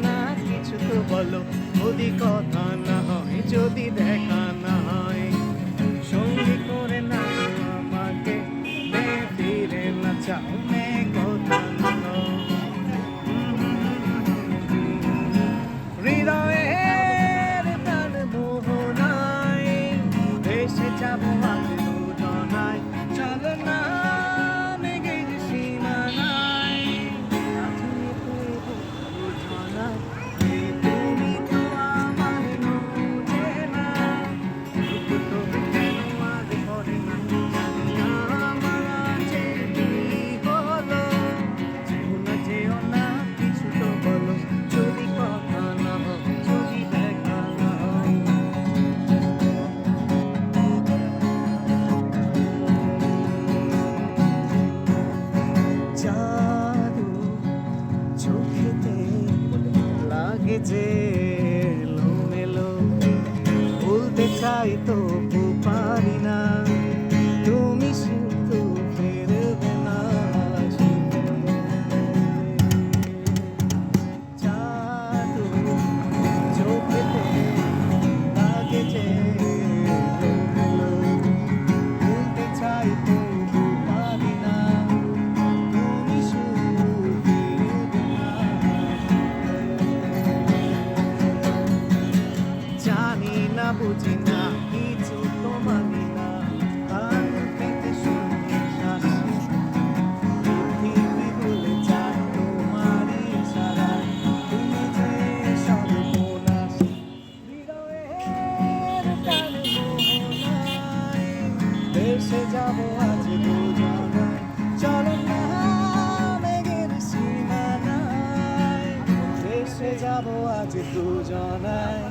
না কিছু তো বলো, যদি কথা না হয়, যদি দেখা না হয়, সঙ্গী করে না আমাকে, মেয়ে ফিরে না চাও, মেয়ে কথা না হৃদয়ের প্রাণ মোহনায় ভেসে যাবো আজ দুজনায়, চলো না মেঘের সীমানায়, কাছে তুই দুজনায়, তুমি তো আমার চেনা, দুঃখ তবু কেন আজ করে না, জানি না আমার আছে কি হলো, ভুলে যেও না কিছু তো বলো, যদি কথা না হয়, যদি দেখা না হয়। জাদু চোখেতে লাগে যে এলোমেলো, বলতে চাই তবু পারি না, তুমি শুধু ফিরবে না, জাদু চোখেতে লাগে যে এলোমেলো, বলতে চাই তবু পারি না, তুমি শুধু ফিরবে না। জানি না বুঝি না কিছু তো মানি না, আর পেতে শুনে শাসি, পৃথিবী ভুলে যায় তোমারই ইশারায়, তুমি যে সর্বনাশ, হৃদয়ের প্রাণ মোহনায় ভেসে যাবো আজ দুজনায়, চলো না মেঘের সীমানায়, ভেসে যাবো আজ দুজনায়।